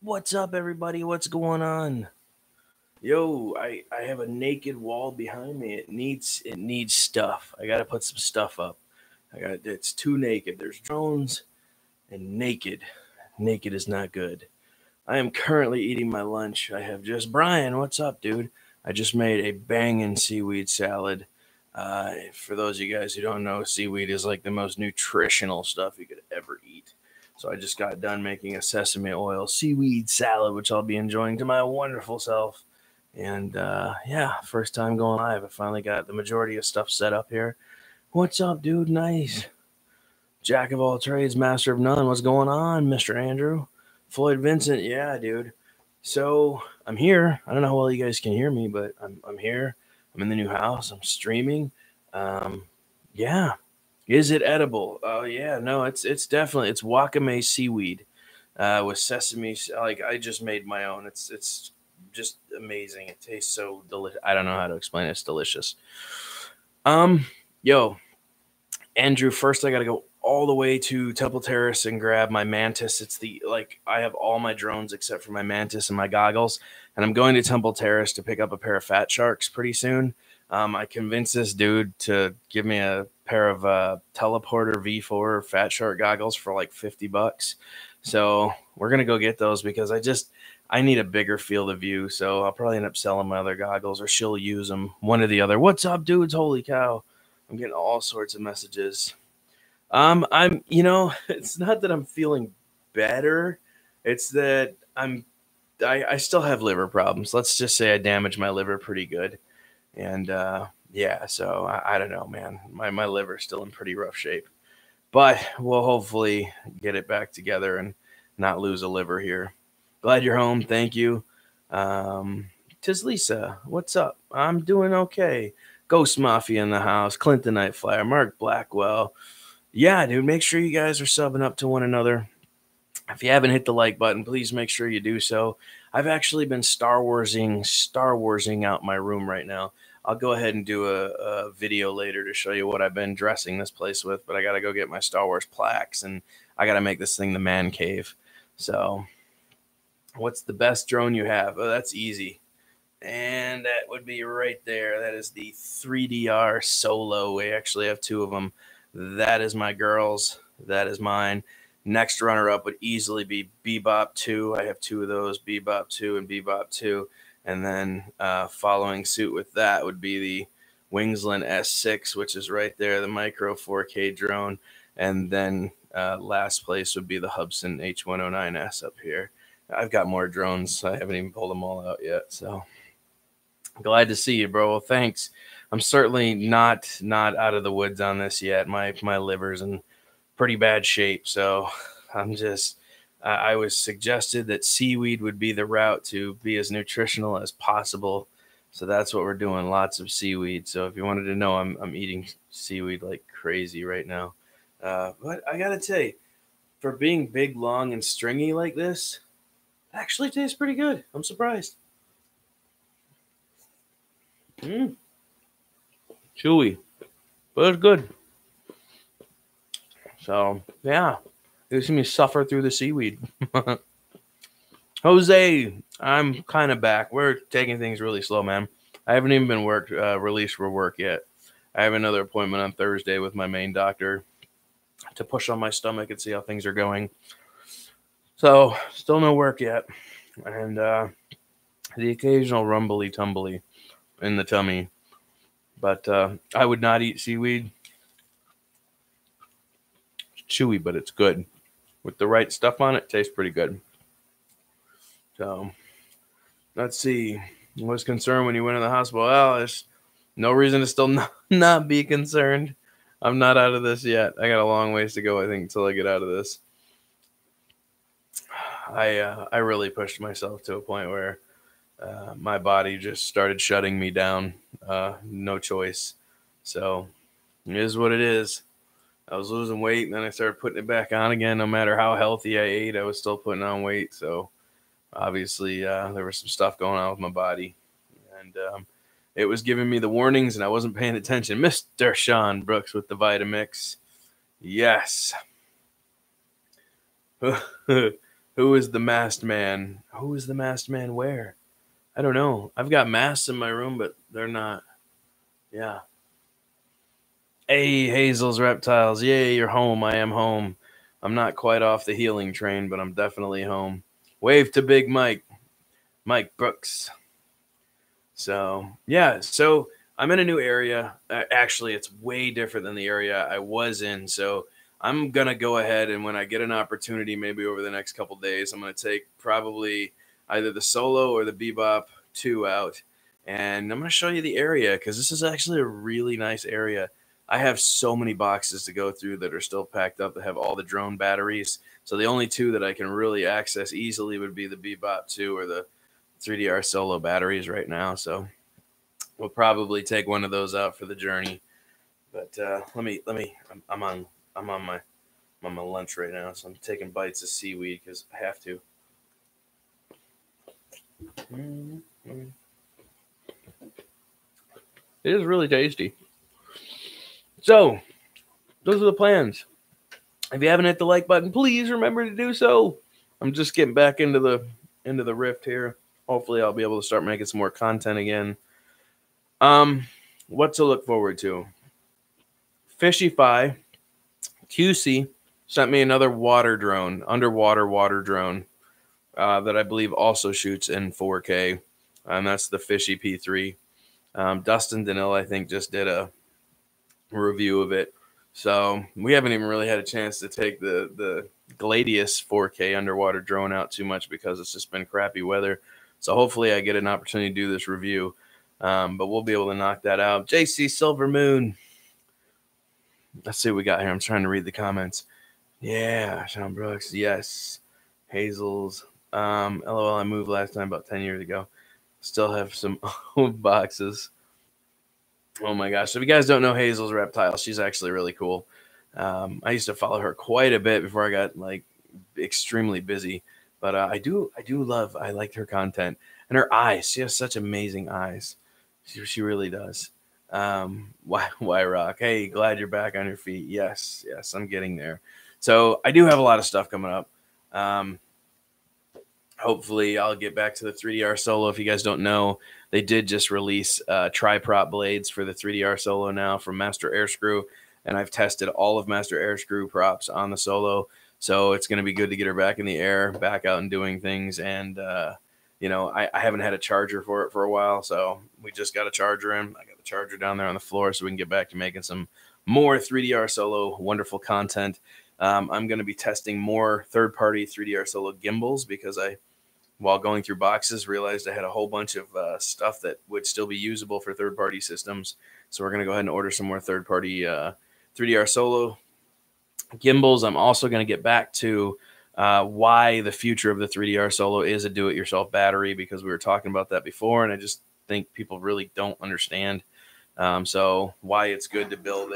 What's up, everybody? What's going on? Yo, I have a naked wall behind me. It needs stuff. I gotta put some stuff up. It's too naked. There's drones and naked. Naked is not good. I am currently eating my lunch. I have just Brian. What's up, dude? I just made a banging seaweed salad. For those of you guys who don't know, seaweed is like the most nutritional stuff you could ever eat. So I just got done making a sesame oil seaweed salad, which I'll be enjoying to my wonderful self. And yeah, first time going live. I finally got the majority of stuff set up here. What's up, dude? Nice. Jack of all trades, master of none. What's going on, Mr. Andrew? Floyd Vincent, yeah, dude. So I'm here. I don't know how well you guys can hear me, but I'm here. I'm in the new house. I'm streaming. Um, yeah. Is it edible? Oh yeah, no, it's definitely it's wakame seaweed with sesame. Like I just made my own. It's just amazing. It tastes so delicious. I don't know how to explain it. It's delicious. Um, yo, Andrew, first I got to go all the way to Temple Terrace and grab my mantis. It's the like I have all my drones except for my mantis and my goggles, and I'm going to Temple Terrace to pick up a pair of fat sharks pretty soon. I convinced this dude to give me a pair of teleporter V4 fat shark goggles for like $50. So we're gonna go get those because I need a bigger field of view. So I'll probably end up selling my other goggles or she'll use them. One or the other. What's up, dudes? Holy cow! I'm getting all sorts of messages. It's not that I'm feeling better. It's that I still have liver problems. Let's just say I damaged my liver pretty good. And yeah, so I don't know, man. My liver's still in pretty rough shape. But we'll hopefully get it back together and not lose a liver here. Glad you're home. Thank you. Tis Lisa. What's up? I'm doing okay. Ghost Mafia in the house. Clinton Nightflyer. Mark Blackwell. Yeah, dude, make sure you guys are subbing up to one another. If you haven't hit the like button, please make sure you do so. I've actually been Star Warsing out my room right now. I'll go ahead and do a video later to show you what I've been dressing this place with, but I got to go get my Star Wars plaques and I got to make this thing the man cave. So, what's the best drone you have? Oh, that's easy. And that would be right there. That is the 3DR Solo. We actually have two of them. That is my girl's. That is mine. Next runner up would easily be Bebop 2. I have two of those, Bebop 2 and Bebop 2. And then following suit with that would be the Wingsland S6, which is right there, the micro 4K drone. And then last place would be the Hubsan H109S up here. I've got more drones. I haven't even pulled them all out yet. So glad to see you, bro. Well, thanks. I'm certainly not out of the woods on this yet. My liver's in pretty bad shape, so I was suggested that seaweed would be the route to be as nutritional as possible. So that's what we're doing. Lots of seaweed. So if you wanted to know, I'm eating seaweed like crazy right now. But I gotta tell you, for being big, long, and stringy like this, it actually tastes pretty good. I'm surprised. Chewy, but it's good. So yeah, you see me suffer through the seaweed. Jose, I'm kind of back. We're taking things really slow, man. I haven't even been released for work yet. I have another appointment on Thursday with my main doctor to push on my stomach and see how things are going. So still no work yet, and the occasional rumbly tumbly in the tummy. But I would not eat seaweed. It's chewy, but it's good. With the right stuff on it, it tastes pretty good. So, let's see. I was concerned when you went in the hospital. Well, there's no reason to still not be concerned. I'm not out of this yet. I got a long ways to go, I think, until I get out of this. I really pushed myself to a point where my body just started shutting me down. No choice. So it is what it is. I was losing weight, and then I started putting it back on again. No matter how healthy I ate, I was still putting on weight. So obviously, there was some stuff going on with my body, and it was giving me the warnings, and I wasn't paying attention. Mr. Sean Brooks with the Vitamix. Yes. Who is the masked man? Who is the masked man where? I don't know. I've got masks in my room, but they're not. Yeah. Hey, Hazel's Reptiles. Yay, you're home. I am home. I'm not quite off the healing train, but I'm definitely home. Wave to Big Mike. Mike Brooks. So, yeah. So I'm in a new area. Actually, it's way different than the area I was in. So I'm going to go ahead and when I get an opportunity, maybe over the next couple days, I'm going to take probably either the Solo or the Bebop 2 out. And I'm going to show you the area because this is actually a really nice area. I have so many boxes to go through that are still packed up that have all the drone batteries. So the only two that I can really access easily would be the Bebop 2 or the 3DR Solo batteries right now. So we'll probably take one of those out for the journey. But I'm on my lunch right now, so I'm taking bites of seaweed because I have to. It is really tasty. So, those are the plans. If you haven't hit the like button, please remember to do so. I'm just getting back into the rift here. Hopefully, I'll be able to start making some more content again. What to look forward to? Fishify QC sent me another water drone, underwater water drone, that I believe also shoots in 4K, and that's the Fishy P3. Dustin Danil, I think, just did a review of it. So we haven't even really had a chance to take the Gladius 4K underwater drone out too much because it's just been crappy weather. So hopefully I get an opportunity to do this review. But we'll be able to knock that out. JC Silver Moon. Let's see what we got here. I'm trying to read the comments. Yeah, Sean Brooks. Yes. Hazel's. LOL, I moved last time about 10 years ago. Still have some old boxes. Oh my gosh. So if you guys don't know Hazel's Reptile, she's actually really cool. I used to follow her quite a bit before I got like extremely busy. But I liked her content. And her eyes. She has such amazing eyes. She really does. Why rock? Hey, glad you're back on your feet. Yes, I'm getting there. So I do have a lot of stuff coming up. Hopefully I'll get back to the 3DR Solo. If you guys don't know, they did just release tri-prop blades for the 3DR Solo now from Master Air Screw, and I've tested all of Master Air Screw props on the Solo, so it's going to be good to get her back in the air, back out and doing things. And I haven't had a charger for it for a while, so we just got a charger in. I got the charger down there on the floor so we can get back to making some more 3DR Solo wonderful content. I'm going to be testing more third-party 3DR Solo gimbals because while going through boxes, realized I had a whole bunch of stuff that would still be usable for third-party systems. So we're going to go ahead and order some more third-party 3DR Solo gimbals. I'm also going to get back to why the future of the 3DR Solo is a do-it-yourself battery, because we were talking about that before, and I just think people really don't understand. So why it's good to build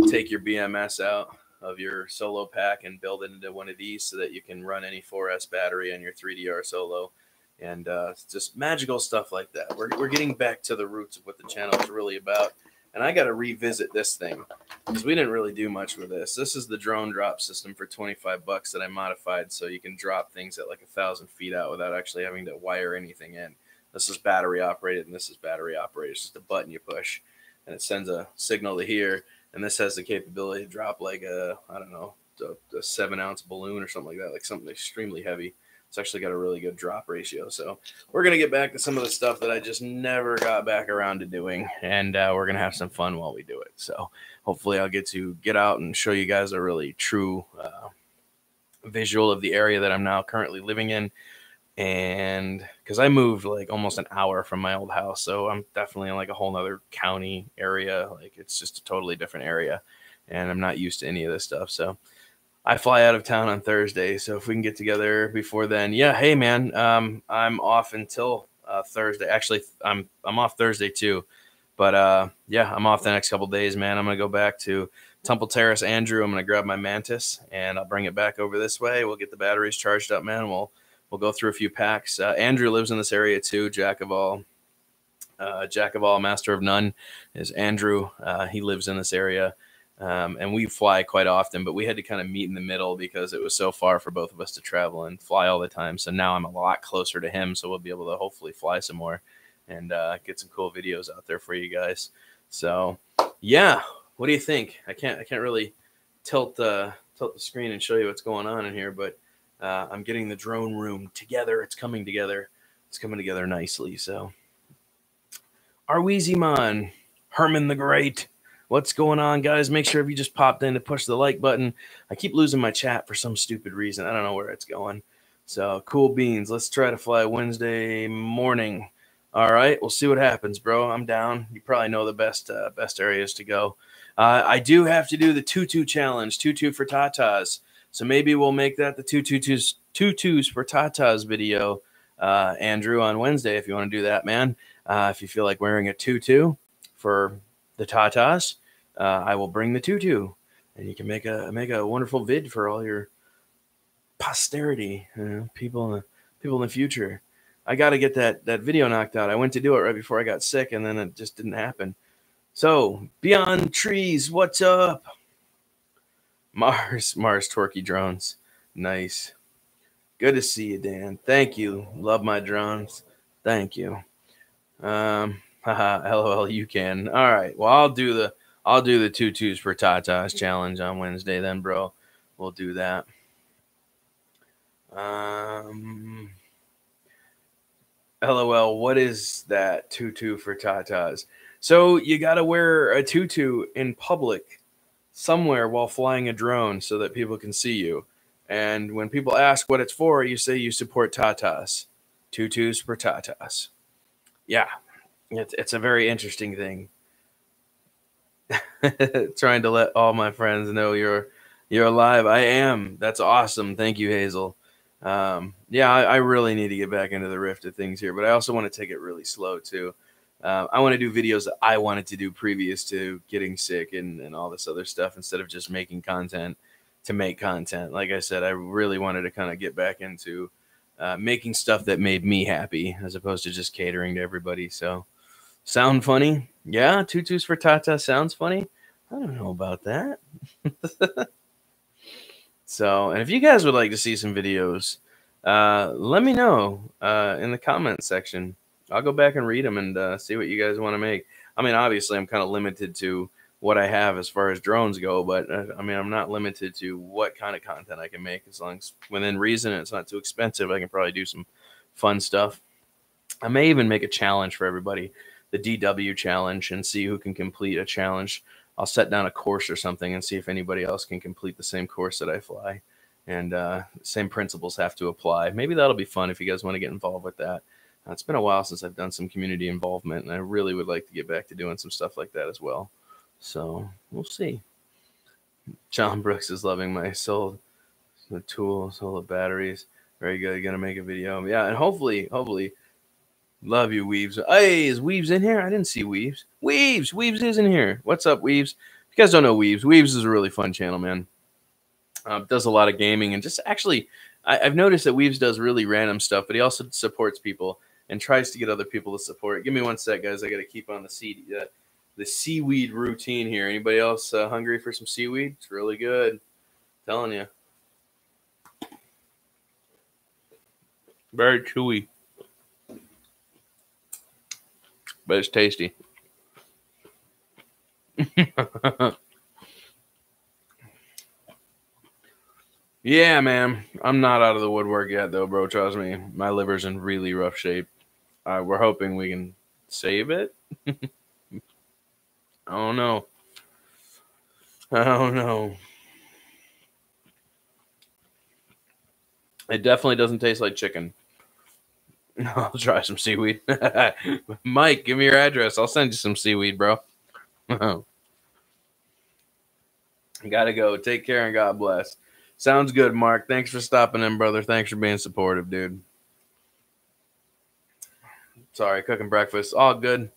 take your BMS out of your Solo pack and build it into one of these so that you can run any 4S battery on your 3DR Solo. And it's just magical stuff like that. We're getting back to the roots of what the channel is really about. And I got to revisit this thing because we didn't really do much with this. This is the drone drop system for $25 that I modified so you can drop things at like 1,000 feet out without actually having to wire anything in. This is battery operated and this is battery operated. It's just a button you push and it sends a signal to here. And this has the capability to drop like a 7-ounce balloon or something like that, like something extremely heavy. It's actually got a really good drop ratio. So we're going to get back to some of the stuff that I just never got back around to doing. And we're going to have some fun while we do it. So hopefully I'll get to get out and show you guys a really true visual of the area that I'm now currently living in. And because I moved like almost an hour from my old house, so I'm definitely in like a whole nother county area. Like it's just a totally different area, and I'm not used to any of this stuff. So I fly out of town on Thursday, so if we can get together before then, yeah. Hey man, I'm off until Thursday. Actually, I'm off Thursday too, but yeah, I'm off the next couple days, man. I'm gonna go back to Temple Terrace, Andrew. I'm gonna grab my Mantis and I'll bring it back over this way. We'll get the batteries charged up, man. We'll go through a few packs. Andrew lives in this area too. Jack of all, master of none is Andrew. He lives in this area. And we fly quite often, but we had to kind of meet in the middle because it was so far for both of us to travel and fly all the time. So now I'm a lot closer to him, so we'll be able to hopefully fly some more and get some cool videos out there for you guys. So yeah, what do you think? I can't really tilt the screen and show you what's going on in here, but I'm getting the drone room together. It's coming together. It's coming together nicely. So our Wheezymon, Herman the Great. What's going on, guys? Make sure if you just popped in to push the like button. I keep losing my chat for some stupid reason. I don't know where it's going. So, cool beans. Let's try to fly Wednesday morning. All right, we'll see what happens, bro. I'm down. You probably know the best areas to go. I do have to do the tutu challenge, tutu for Tatas. So maybe we'll make that the tutus for Tatas video, Andrew, on Wednesday if you want to do that, man. If you feel like wearing a tutu for the Tatas, I will bring the tutu, and you can make a wonderful vid for all your posterity, people in the future. I got to get that video knocked out. I went to do it right before I got sick, and then it just didn't happen. So, Beyond Trees, what's up? Mars Torquey Drones. Nice. Good to see you, Dan. Thank you. Love my drones. Thank you. LOL, you can. All right. Well, I'll do the tutus for Tatas challenge on Wednesday then, bro. We'll do that. LOL, what is that tutu for Tatas? So you got to wear a tutu in public somewhere while flying a drone so that people can see you. And when people ask what it's for, you say you support Tatas. Tutus for Tatas. Yeah, it's a very interesting thing. Trying to let all my friends know you're alive. I am. That's awesome. Thank you, Hazel. Yeah, I really need to get back into the rift of things here, but I also want to take it really slow too. I want to do videos that I wanted to do previous to getting sick and all this other stuff instead of just making content to make content. Like I said, I really wanted to kind of get back into making stuff that made me happy as opposed to just catering to everybody. So, sound funny? Yeah, tutus for Tata sounds funny. I don't know about that. So, and if you guys would like to see some videos, let me know in the comments section. I'll go back and read them and see what you guys want to make. I mean, obviously, I'm kind of limited to what I have as far as drones go, but I mean, I'm not limited to what kind of content I can make as long as within reason and it's not too expensive. I can probably do some fun stuff. I may even make a challenge for everybody, the DW challenge, and see who can complete a challenge. I'll set down a course or something and see if anybody else can complete the same course that I fly. And same principles have to apply. Maybe that'll be fun if you guys want to get involved with that. It's been a while since I've done some community involvement, and I really would like to get back to doing some stuff like that as well. So we'll see. John Brooks is loving my soul, the tools, all the batteries. Very good. Gonna make a video. Yeah, and hopefully, love you, Weaves. Hey, is Weaves in here? I didn't see Weaves. Weaves is in here. What's up, Weaves? If you guys don't know Weaves is a really fun channel, man. Does a lot of gaming and just actually, I've noticed that Weaves does really random stuff, but he also supports people and tries to get other people to support it. Give me one sec, guys. I got to keep on the seaweed routine here. Anybody else hungry for some seaweed? It's really good. I'm telling you. Very chewy. But it's tasty. Yeah, man. I'm not out of the woodwork yet, though, bro. Trust me. My liver's in really rough shape. We're hoping we can save it. I don't know. It definitely doesn't taste like chicken. I'll try some seaweed. Mike, give me your address. I'll send you some seaweed, bro. Gotta go. Take care and God bless. Sounds good, Mark. Thanks for stopping in, brother. Thanks for being supportive, dude. Sorry, cooking breakfast. All good.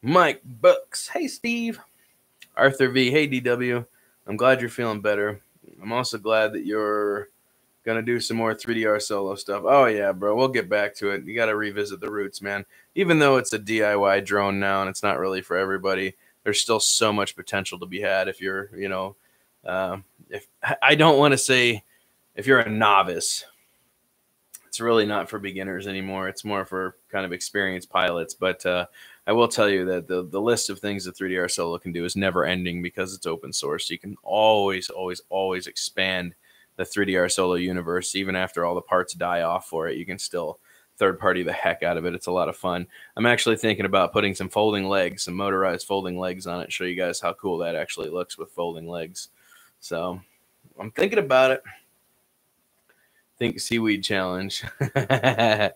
Mike Books. Hey, Steve. Arthur V. Hey, DW. I'm glad you're feeling better. I'm also glad that you're going to do some more 3DR solo stuff. Oh, yeah, bro. We'll get back to it. You got to revisit the roots, man. Even though it's a DIY drone now and it's not really for everybody, there's still so much potential to be had if you're, if I don't want to say if you're a novice. It's really not for beginners anymore. It's more for kind of experienced pilots. But I will tell you that the list of things that 3DR Solo can do is never ending because it's open source. You can always, always, always expand the 3DR Solo universe. Even after all the parts die off for it, you can still third party the heck out of it. It's a lot of fun. I'm actually thinking about putting some folding legs, some motorized folding legs on it. Show you guys how cool that actually looks with folding legs. So I'm thinking about it. Think seaweed challenge. I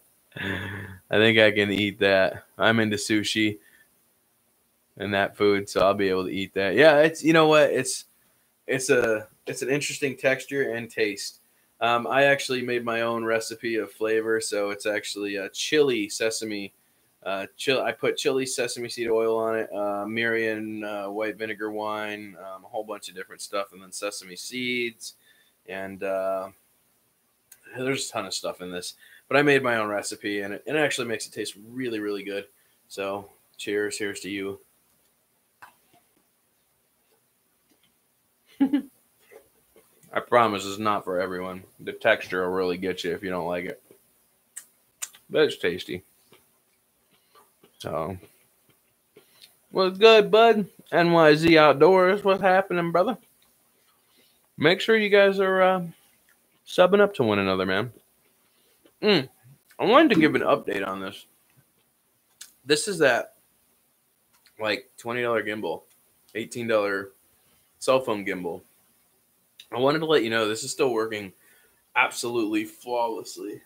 think I can eat that. I'm into sushi and that food, so I'll be able to eat that. Yeah, it's, you know what? It's an interesting texture and taste. I actually made my own recipe of flavor, so it's actually a chili sesame. I put chili sesame seed oil on it, Miriam white vinegar wine, a whole bunch of different stuff, and then sesame seeds, and there's a ton of stuff in this. But I made my own recipe, and it actually makes it taste really, really good. So cheers. Here's to you. I promise it's not for everyone. The texture will really get you if you don't like it. But it's tasty. So, what's good, bud? NYZ Outdoors. What's happening, brother? Make sure you guys are subbing up to one another, man. I wanted to give an update on this. This is that like $20 gimbal, $18 cell phone gimbal. I wanted to let you know this is still working absolutely flawlessly.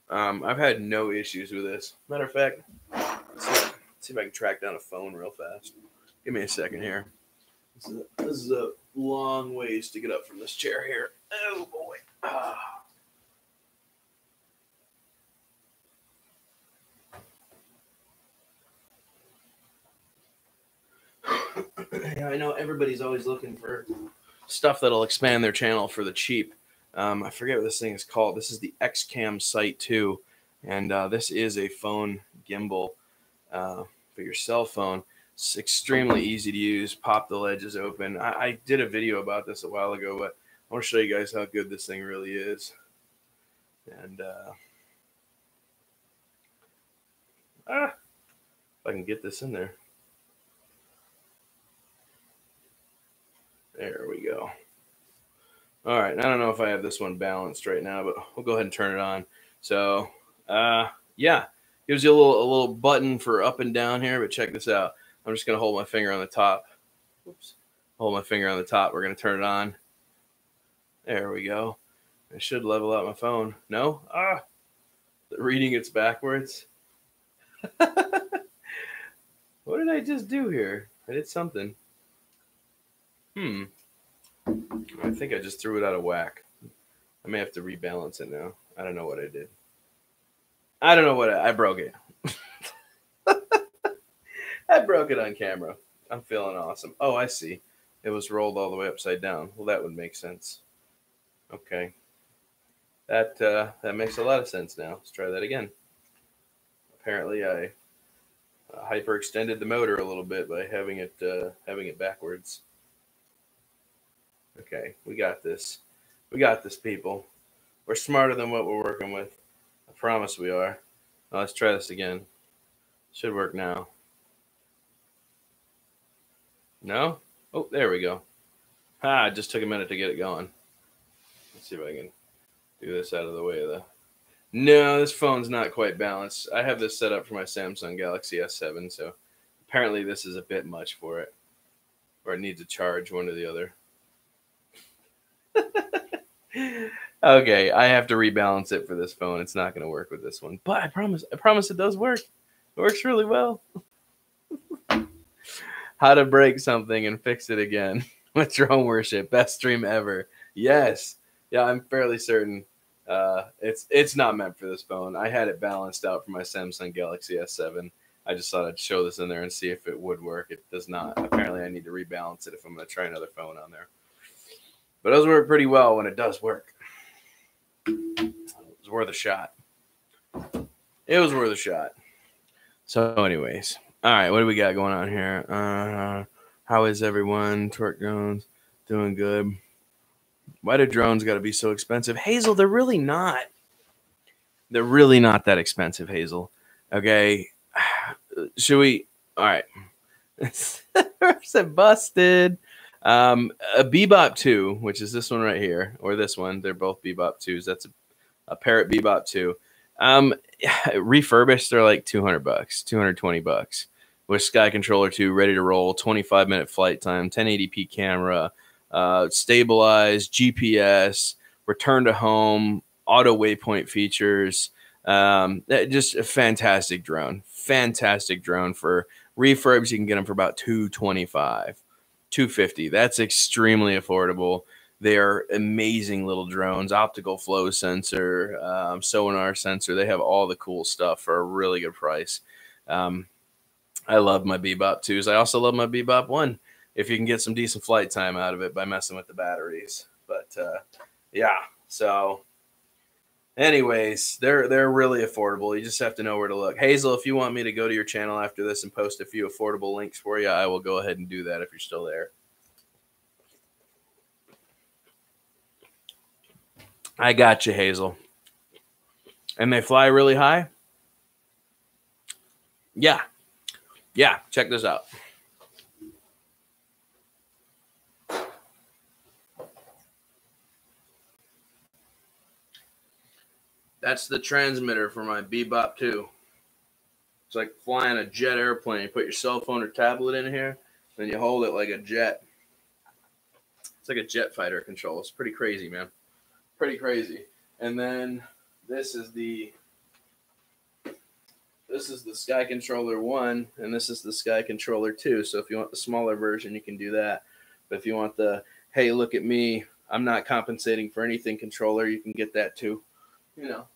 I've had no issues with this. Matter of fact, let's see if I can track down a phone real fast. Give me a second here. This is a long ways to get up from this chair here. Oh boy. Yeah, I know everybody's always looking for stuff that'll expand their channel for the cheap. I forget what this thing is called. This is the XCam Sight 2, and this is a phone gimbal for your cell phone. It's extremely easy to use. Pop the ledges open. I did a video about this a while ago, but I want to show you guys how good this thing really is. And if I can get this in there. There we go. All right, I don't know if I have this one balanced right now, but we'll go ahead and turn it on. So, yeah, gives you a little button for up and down here, but check this out. I'm just gonna hold my finger on the top. Oops. Hold my finger on the top. We're gonna turn it on. There we go. It should level out my phone. No? The reading it's backwards. What did I just do here? I did something. I think I just threw it out of whack. I may have to rebalance it now. I don't know what I did. I don't know what I broke it. I broke it on camera. I'm feeling awesome. Oh, I see. It was rolled all the way upside down. Well, that would make sense. Okay. That makes a lot of sense now. Let's try that again. Apparently, I hyperextended the motor a little bit by having it backwards. Okay, we got this. We got this, people. We're smarter than what we're working with. I promise we are. Now let's try this again. Should work now. No? Oh, there we go. It just took a minute to get it going. Let's see if I can do this out of the way of the... No, this phone's not quite balanced. I have this set up for my Samsung Galaxy S7, so apparently this is a bit much for it. Or it needs a charge, one or the other. Okay, I have to rebalance it for this phone. It's not going to work with this one, but I promise it does work. It works really well. How to break something and fix it again with drone worship. Best stream ever. Yes. Yeah, I'm fairly certain it's not meant for this phone. I had it balanced out for my Samsung Galaxy S7. I just thought I'd show this in there and see if it would work. It does not. Apparently, I need to rebalance it if I'm going to try another phone on there. But it does work pretty well when it does work. It was worth a shot. It was worth a shot. So anyways, All right, what do we got going on here? How is everyone? Twerk drones doing good. Why do drones got to be so expensive? Hazel, they're really not. They're really not that expensive, Hazel. Okay. Should we? All right. Busted. A Bebop 2, which is this one right here, or this one. They're both Bebop 2s. That's a Parrot Bebop 2. Refurbished, they're like $200, $220 with Sky Controller 2 ready to roll, 25-minute flight time, 1080p camera, stabilized, GPS, return to home, auto waypoint features. Just a fantastic drone. Fantastic drone. For refurbs, you can get them for about $225, $250. That's extremely affordable. They are amazing little drones, optical flow sensor, sonar sensor. They have all the cool stuff for a really good price. I love my Bebop 2s. I also love my Bebop 1 if you can get some decent flight time out of it by messing with the batteries. But yeah, so anyways, they're really affordable. You just have to know where to look. Hazel, if you want me to go to your channel after this and post a few affordable links for you, I will go ahead and do that if you're still there. I got you, Hazel. And they fly really high? Yeah. Yeah, check this out. That's the transmitter for my Bebop 2. It's like flying a jet airplane. You put your cell phone or tablet in here, then you hold it like a jet. It's like a jet fighter control. It's pretty crazy, man. Pretty crazy. And then this is the Sky Controller 1, and this is the Sky Controller 2. So if you want the smaller version, you can do that. But if you want the, hey, look at me, I'm not compensating for anything controller, you can get that too. You know.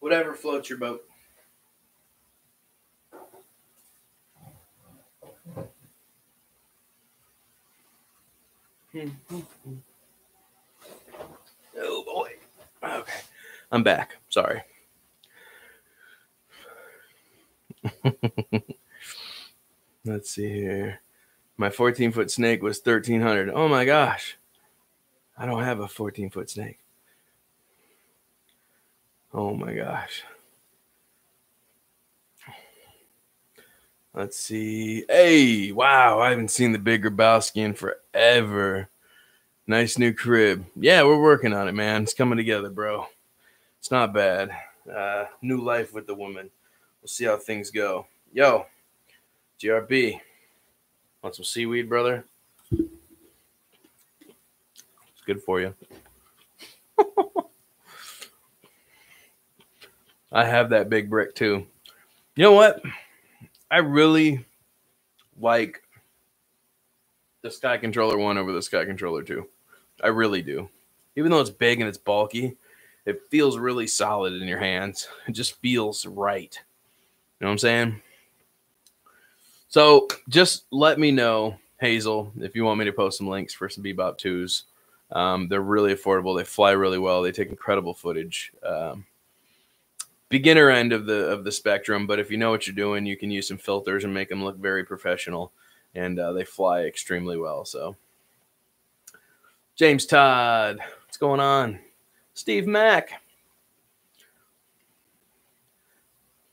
Whatever floats your boat. Oh boy. Okay. I'm back. Sorry. Let's see here. My 14-foot snake was $1,300. Oh my gosh. I don't have a 14-foot snake. Oh my gosh. Let's see. Hey, wow. I haven't seen the Big Grabowski in forever. Nice new crib. Yeah, we're working on it, man. It's coming together, bro. It's not bad. New life with the woman. We'll see how things go. Yo, GRB. Want some seaweed, brother? It's good for you. I have that big brick too. You know what? I really like the Sky Controller 1 over the Sky Controller 2. I really do. Even though it's big and it's bulky, it feels really solid in your hands. It just feels right. You know what I'm saying? So just let me know, Hazel, if you want me to post some links for some Bebop 2s. They're really affordable. They fly really well. They take incredible footage. Beginner end of the spectrum, but if you know what you're doing, you can use some filters and make them look very professional. And they fly extremely well. So, James Todd, what's going on? Steve Mack.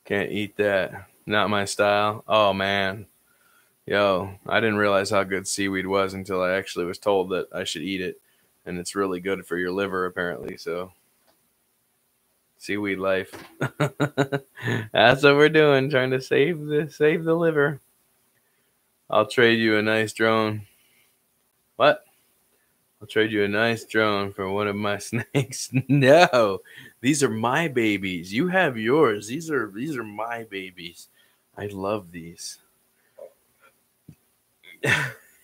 Can't eat that. Not my style. Oh, man. Yo, I didn't realize how good seaweed was until I actually was told that I should eat it. And it's really good for your liver, apparently. So, seaweed life. That's what we're doing, trying to save the liver. I'll trade you a nice drone. What? I'll trade you a nice drone for one of my snakes. No, these are my babies. You have yours. These are my babies. I love these.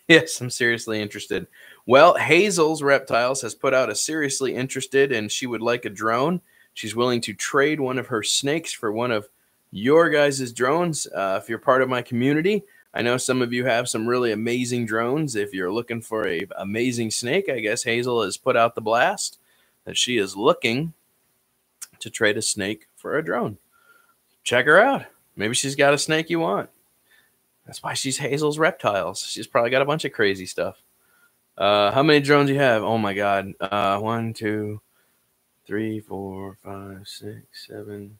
Yes, I'm seriously interested. Well, Hazel's Reptiles has put out a seriously interested, and she would like a drone. She's willing to trade one of her snakes for one of your guys' drones. If you're part of my community, I know some of you have some really amazing drones. If you're looking for an amazing snake, I guess Hazel has put out the blast that she is looking to trade a snake for a drone. Check her out. Maybe she's got a snake you want. That's why she's Hazel's Reptiles. She's probably got a bunch of crazy stuff. How many drones you have? Oh my God. 1, 2, 3, 4, 5, 6, 7,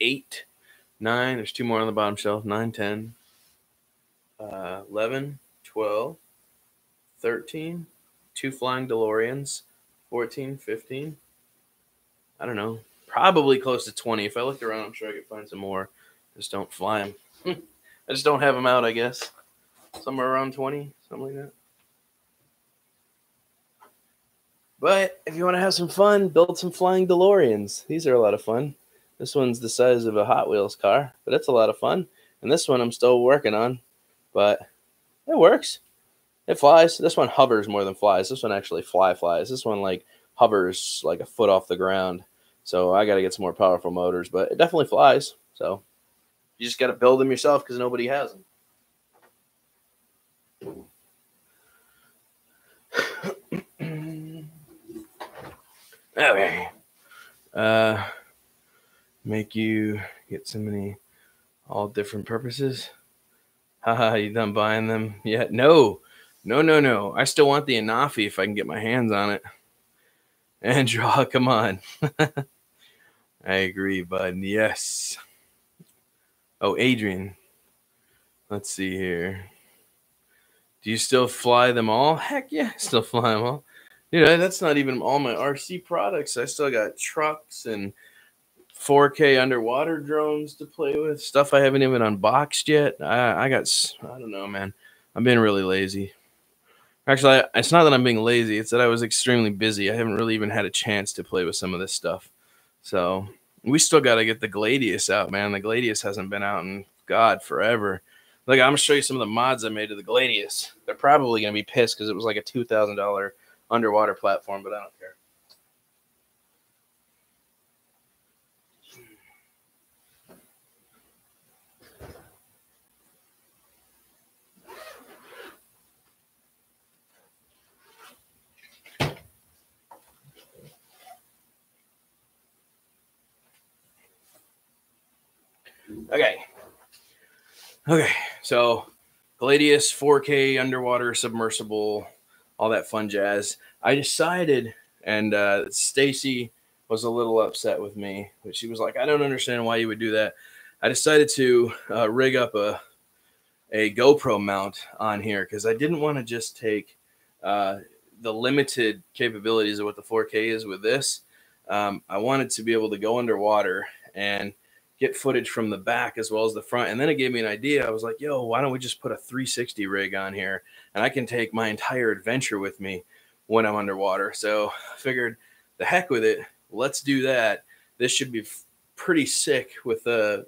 8, 9. There's 2 more on the bottom shelf. 9, 10, 11, 12, 13, 2 flying DeLoreans, 14, 15. I don't know. Probably close to 20. If I looked around, I'm sure I could find some more. Just don't fly them. I just don't have them out, I guess. Somewhere around 20, something like that. But if you want to have some fun, build some flying DeLoreans. These are a lot of fun. This one's the size of a Hot Wheels car, but it's a lot of fun. And this one I'm still working on, but it works. It flies. This one hovers more than flies. This one actually flies. This one like hovers like a foot off the ground. So I got to get some more powerful motors, but it definitely flies. So you just got to build them yourself because nobody has them. Okay. Make you get so many all different purposes. Haha, you done buying them yet? No. I still want the Anafi if I can get my hands on it. And draw, come on. I agree, bud. Yes. Oh, Adrian. Let's see here. Do you still fly them all? Heck yeah, I still fly them all. Dude, that's not even all my RC products. I still got trucks and 4K underwater drones to play with. Stuff I haven't even unboxed yet. I don't know, man. I'm being really lazy. Actually, it's not that I'm being lazy. It's that I was extremely busy. I haven't really even had a chance to play with some of this stuff. So we still got to get the Gladius out, man. The Gladius hasn't been out in, God, forever. Look, I'm going to show you some of the mods I made to the Gladius. They're probably going to be pissed because it was like a $2,000 underwater platform, but I don't care. Okay, so Gladius 4K underwater submersible, all that fun jazz. I decided, and Stacy was a little upset with me, but she was like, I don't understand why you would do that. I decided to rig up a GoPro mount on here because I didn't want to just take the limited capabilities of what the 4K is with this. I wanted to be able to go underwater and get footage from the back as well as the front. And then it gave me an idea. I was like, yo, why don't we just put a 360 rig on here and I can take my entire adventure with me when I'm underwater. So I figured the heck with it. Let's do that. This should be pretty sick with the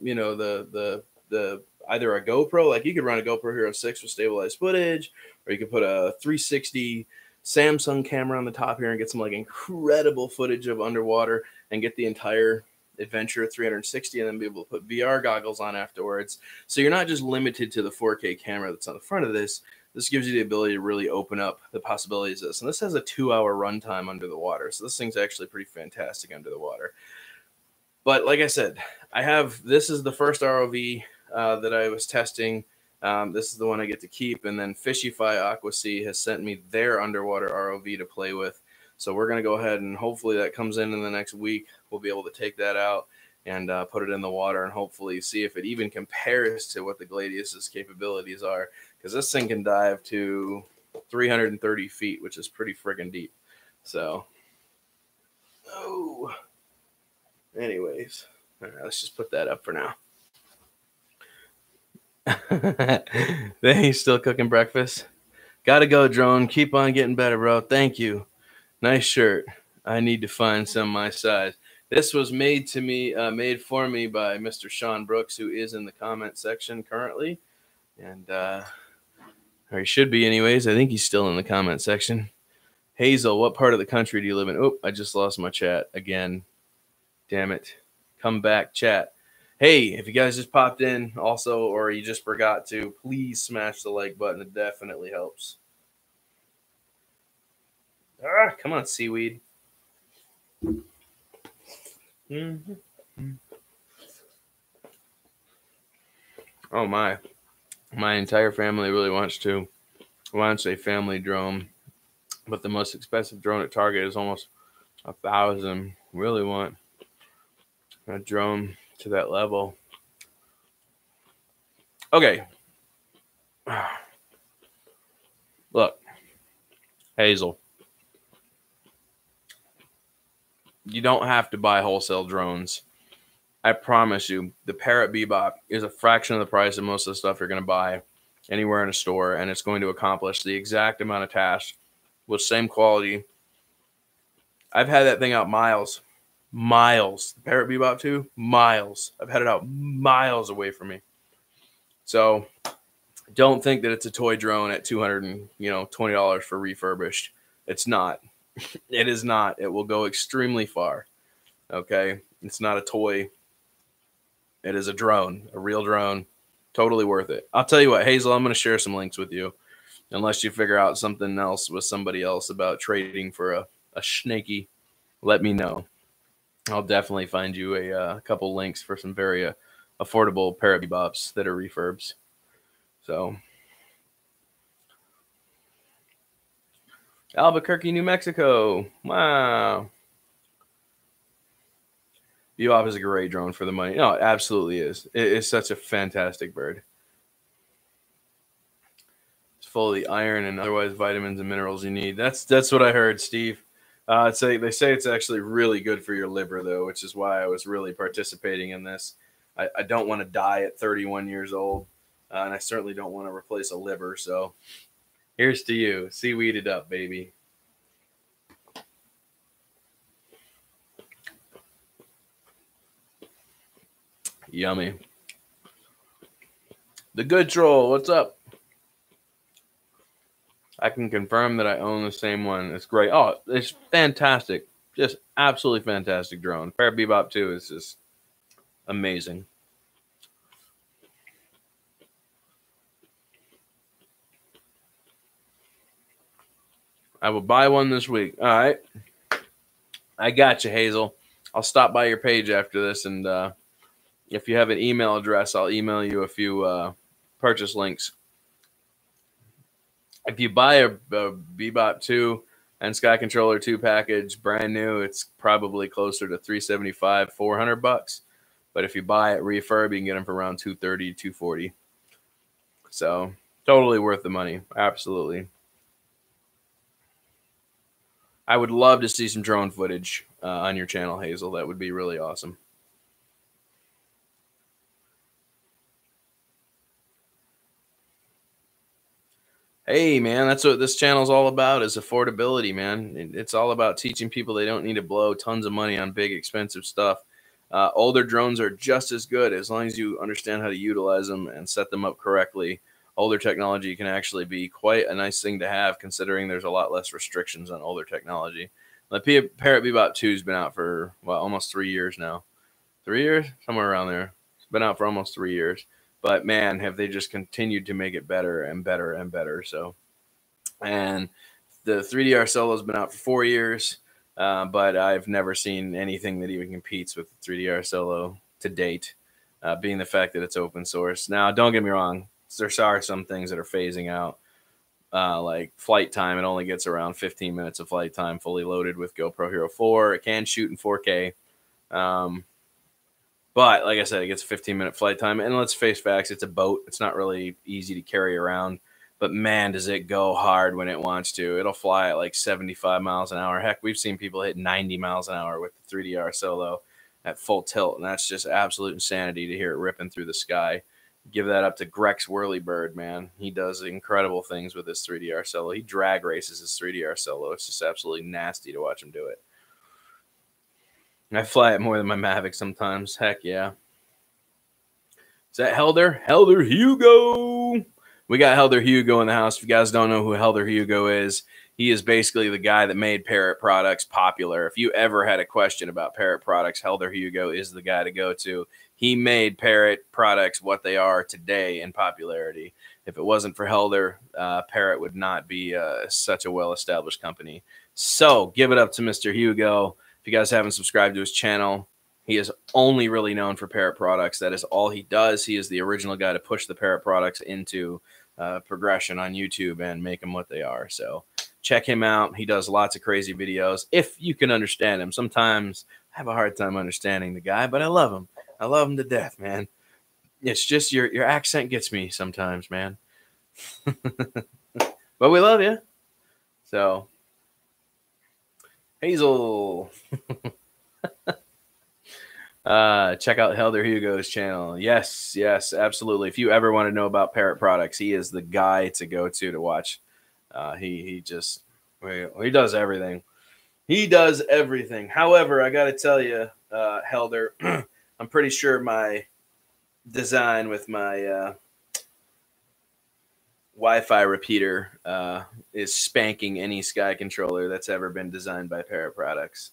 either a GoPro, like you could run a GoPro Hero 6 with stabilized footage, or you could put a 360 Samsung camera on the top here and get some like incredible footage of underwater and get the entire adventure 360 and then be able to put VR goggles on afterwards. So you're not just limited to the 4K camera that's on the front of this. This gives you the ability to really open up the possibilities of this. And this has a 2-hour runtime under the water. So this thing's actually pretty fantastic under the water. But like I said, this is the first ROV that I was testing. This is the one I get to keep. And then Fishify Aquasea has sent me their underwater ROV to play with. So we're going to go ahead and hopefully that comes in the next week. We'll be able to take that out and put it in the water and hopefully see if it even compares to what the Gladius's capabilities are. Because this thing can dive to 330 feet, which is pretty friggin' deep. So, anyways, all right, let's just put that up for now. He's still cooking breakfast. Gotta go, drone. Keep on getting better, bro. Thank you. Nice shirt. I need to find some my size. This was made for me by Mr. Sean Brooks, who is in the comment section currently. And, or he should be anyways. I think he's still in the comment section. Hazel, what part of the country do you live in? Oh, I just lost my chat again. Damn it. Come back, chat. Hey, if you guys just popped in also, or you just forgot to, please smash the like button. It definitely helps. Come on, seaweed. Oh my entire family really wants a family drone, but the most expensive drone at Target is almost 1,000. Really want a drone to that level. Okay. Look, Hazel, you don't have to buy wholesale drones. I promise you, the Parrot Bebop is a fraction of the price of most of the stuff you're going to buy anywhere in a store, and it's going to accomplish the exact amount of tasks with same quality. I've had that thing out miles. The Parrot Bebop 2, miles. I've had it out miles away from me. So don't think that it's a toy drone at $220 for refurbished. It's not. It is not. It will go extremely far. Okay? It's not a toy. It is a drone, a real drone. Totally worth it. I'll tell you what, Hazel, I'm going to share some links with you. Unless you figure out something else with somebody else about trading for a snaky, let me know. I'll definitely find you a couple links for some very affordable Parrot Bebops that are refurbs. So, Albuquerque, New Mexico. Wow. Bebop is a great drone for the money. No, it absolutely is. It is such a fantastic bird. It's full of the iron and otherwise vitamins and minerals you need. That's what I heard, Steve. They say it's actually really good for your liver, though, which is why I was really participating in this. I don't want to die at 31 years old, and I certainly don't want to replace a liver. So here's to you. Seaweed it up, baby. Yummy. The Good Troll, what's up? I can confirm that I own the same one. It's great. Oh, it's fantastic. Just absolutely fantastic drone. Parrot Bebop 2 is just amazing. I will buy one this week. All right. I got you, Hazel. I'll stop by your page after this, and if you have an email address, I'll email you a few purchase links. If you buy a Bebop 2 and Sky Controller 2 package brand new, it's probably closer to $375, $400. But if you buy it refurb, you can get them for around $230, $240. So totally worth the money. Absolutely. I would love to see some drone footage on your channel, Hazel. That would be really awesome. Hey, man, that's what this channel is all about, is affordability, man. It's all about teaching people they don't need to blow tons of money on big, expensive stuff. Older drones are just as good as long as you understand how to utilize them and set them up correctly. Older technology can actually be quite a nice thing to have, considering there's a lot less restrictions on older technology. The Parrot Bebop 2 has been out for, almost 3 years now. 3 years? Somewhere around there. It's been out for almost 3 years. But man, have they just continued to make it better and better and better. So, and the 3DR Solo has been out for 4 years, but I've never seen anything that even competes with the 3DR Solo to date, being the fact that it's open source. Now, don't get me wrong, there are some things that are phasing out, like flight time. It only gets around 15 minutes of flight time fully loaded with GoPro Hero 4. It can shoot in 4K. But like I said, it gets a 15-minute flight time. And let's face facts, it's a boat. It's not really easy to carry around. But man, does it go hard when it wants to. It'll fly at like 75 miles an hour. Heck, we've seen people hit 90 miles an hour with the 3DR Solo at full tilt. And that's just absolute insanity to hear it ripping through the sky. Give that up to Grex Whirlybird, man. He does incredible things with his 3DR Solo. He drag races his 3DR Solo. It's just absolutely nasty to watch him do it. I fly it more than my Mavic sometimes. Heck yeah. Is that Helder? Helder Hugo. We got Helder Hugo in the house. If you guys don't know who Helder Hugo is, he is basically the guy that made Parrot products popular. If you ever had a question about Parrot products, Helder Hugo is the guy to go to. He made Parrot products what they are today in popularity. If it wasn't for Helder, Parrot would not be such a well-established company. So give it up to Mr. Hugo. If you guys haven't subscribed to his channel, He is only really known for Parrot products. That is all he does. He is the original guy to push the Parrot products into progression on YouTube and make them what they are. So check him out. He does lots of crazy videos. If you can understand him, sometimes I have a hard time understanding the guy, but I love him. I love him to death, man. It's just your accent gets me sometimes, man. But we love you. So, Hazel. Check out Helder Hugo's channel. Yes, absolutely. If you ever want to know about Parrot products, he is the guy to go to watch. He does everything. He does everything. However, I got to tell you, Helder, I'm pretty sure my design with my Wi-Fi repeater is spanking any Sky controller that's ever been designed by Parrot products.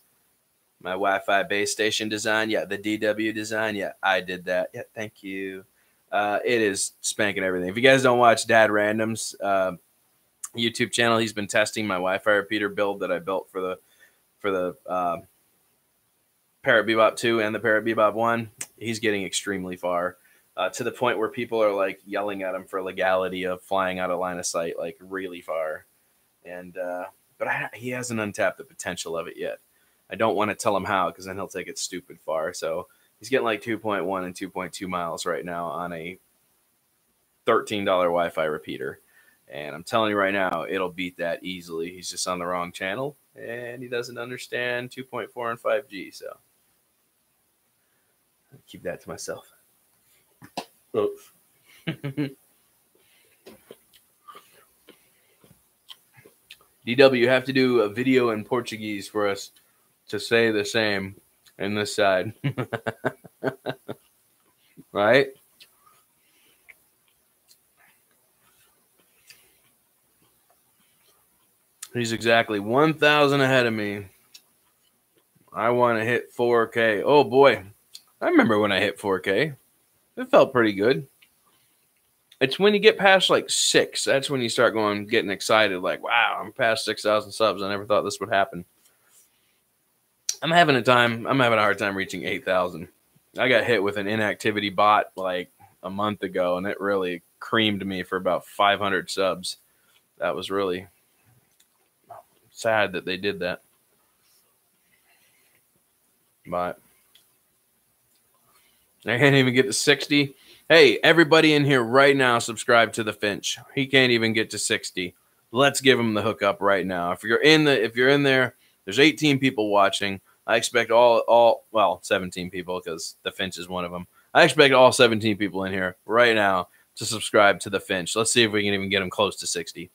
My Wi-Fi base station design, yeah, the DW design, yeah, I did that. Yeah, thank you. It is spanking everything. If you guys don't watch Dad Random's YouTube channel, he's been testing my Wi-Fi repeater build that I built for the Parrot Bebop 2 and the Parrot Bebop 1. He's getting extremely far, to the point where people are like yelling at him for legality of flying out of line of sight, like really far. And but he hasn't untapped the potential of it yet. I don't want to tell him how, because then he'll take it stupid far. So he's getting like 2.1 and 2.2 miles right now on a $13 Wi-Fi repeater. And I'm telling you right now, it'll beat that easily. He's just on the wrong channel, and he doesn't understand 2.4 and 5G. So I'll keep that to myself. Oops. DW, you have to do a video in Portuguese for us to say the same in this side. Right? He's exactly 1,000 ahead of me. I want to hit 4K. Oh, boy. I remember when I hit 4K. It felt pretty good. It's when you get past like 6. That's when you start getting excited. Like, wow, I'm past 6,000 subs. I never thought this would happen. I'm having a hard time reaching 8,000. I got hit with an inactivity bot like a month ago, and it really creamed me for about 500 subs. That was really sad that they did that. But I can't even get to 60. Hey, everybody in here right now, subscribe to the Finch. He can't even get to 60. Let's give him the hookup right now. If you're in there, there's 18 people watching. I expect well, 17 people, because the Finch is one of them. I expect all 17 people in here right now to subscribe to the Finch. Let's see if we can even get him close to 60.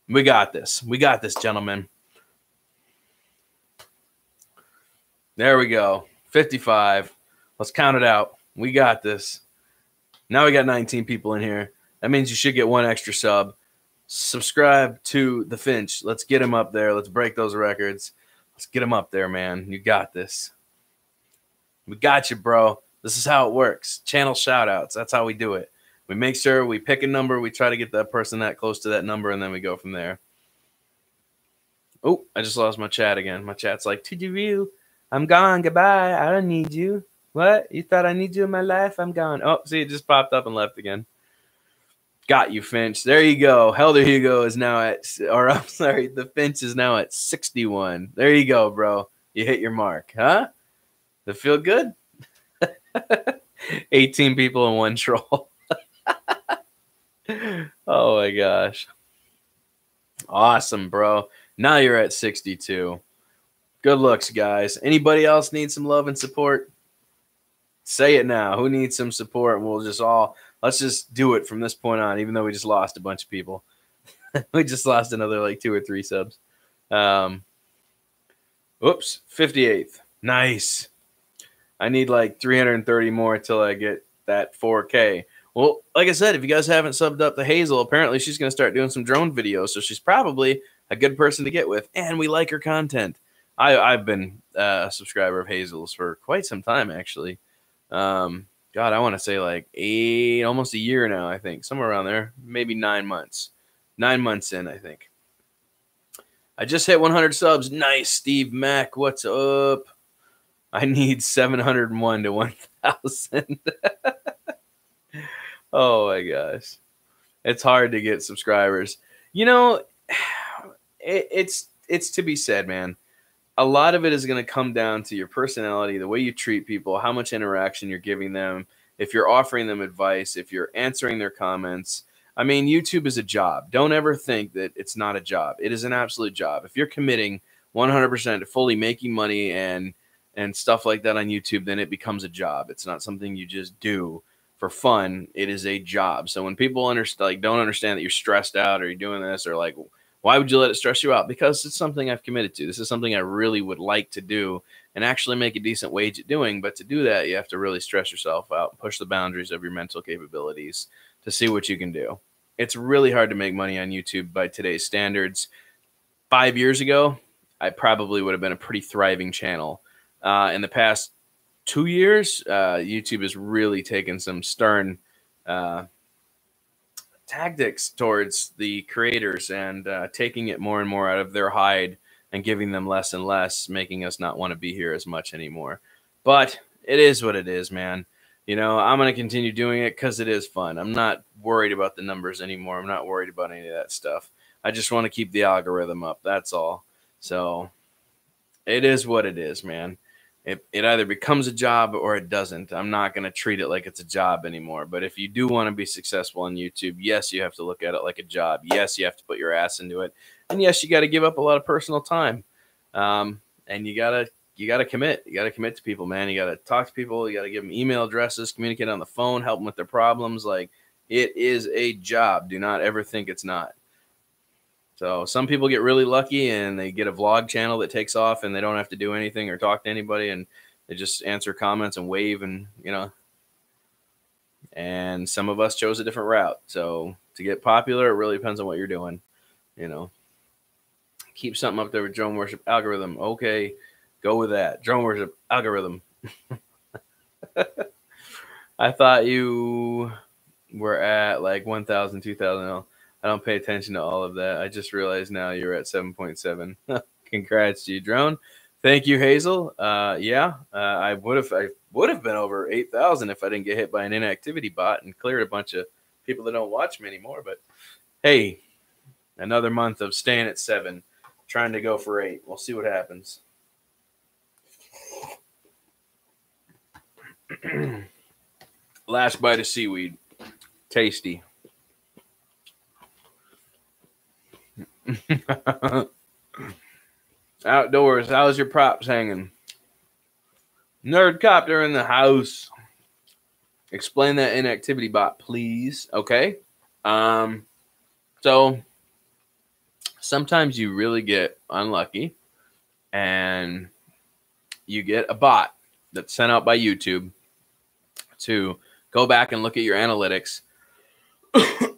We got this. We got this, gentlemen. There we go. 55. Let's count it out. We got this. Now we got 19 people in here. That means you should get one extra sub. Subscribe to the Finch. Let's get him up there. Let's break those records. Let's get him up there, man. You got this. We got you, bro. This is how it works. Channel shout-outs. That's how we do it. We make sure we pick a number. We try to get that person that close to that number, and then we go from there. Oh, I just lost my chat again. My chat's like, "TGView, I'm gone. Goodbye. I don't need you." What? You thought I need you in my life? I'm gone. Oh, see, it just popped up and left again. Got you, Finch. There you go. Helder Hugo is now the Finch is now at 61. There you go, bro. You hit your mark, huh? Does it feel good? 18 people and 1 troll. Oh my gosh. Awesome, bro. Now you're at 62. Good looks, guys. Anybody else need some love and support? Say it now. Who needs some support? And let's just do it from this point on, even though we just lost a bunch of people. We just lost another like 2 or 3 subs. Oops, 58th. Nice. I need like 330 more till I get that 4K. Well, like I said, if you guys haven't subbed up to Hazel, apparently she's going to start doing some drone videos, so she's probably a good person to get with, and we like her content. I've been a subscriber of Hazel's for quite some time, actually. God, I want to say like almost a year now, I think. Somewhere around there. Maybe 9 months. 9 months in, I think. I just hit 100 subs. Nice, Steve Mack. What's up? I need 701 to 1,000. Oh my gosh. It's hard to get subscribers. You know, it's to be said, man. A lot of it is going to come down to your personality, the way you treat people, how much interaction you're giving them, if you're offering them advice, if you're answering their comments. I mean, YouTube is a job. Don't ever think that it's not a job. It is an absolute job. If you're committing 100% to fully making money and stuff like that on YouTube, then it becomes a job. It's not something you just do for fun. It is a job. So when people don't understand that you're stressed out or you're doing this, or like, why would you let it stress you out? Because it's something I've committed to. This is something I really would like to do and actually make a decent wage at doing. But to do that, you have to really stress yourself out and push the boundaries of your mental capabilities to see what you can do. It's really hard to make money on YouTube by today's standards. 5 years ago, I probably would have been a pretty thriving channel. In the past 2 years, YouTube has really taken some stern tactics towards the creators and taking it more and more out of their hide and giving them less and less, making us not want to be here as much anymore. But it is what it is, man. You know, I'm going to continue doing it because it is fun. I'm not worried about the numbers anymore. I'm not worried about any of that stuff. I just want to keep the algorithm up. That's all. So it is what it is, man. It either becomes a job or it doesn't. I'm not going to treat it like it's a job anymore. But if you do want to be successful on YouTube, yes, you have to look at it like a job. Yes, you have to put your ass into it. And yes, you got to give up a lot of personal time. And you got to commit. You got to commit to people, man. You got to talk to people. You got to give them email addresses, communicate on the phone, help them with their problems. Like, it is a job. Do not ever think it's not. So some people get really lucky and they get a vlog channel that takes off and they don't have to do anything or talk to anybody, and they just answer comments and wave, and, you know, and some of us chose a different route. So to get popular, it really depends on what you're doing. You know, keep something up there with drone worship algorithm. Okay, go with that. Drone worship algorithm. I thought you were at like 1,000, 2,000. I don't pay attention to all of that. I just realized now you're at 7.7. Congrats to you, Drone. Thank you, Hazel. I would have been over 8,000 if I didn't get hit by an inactivity bot and cleared a bunch of people that don't watch me anymore. But hey, another month of staying at 7, trying to go for 8. We'll see what happens. Last bite of seaweed. Tasty. Outdoors, how's your props hanging? Nerdcopter in the house. Explain that inactivity bot, please. Okay. So sometimes you really get unlucky and you get a bot that's sent out by YouTube to go back and look at your analytics.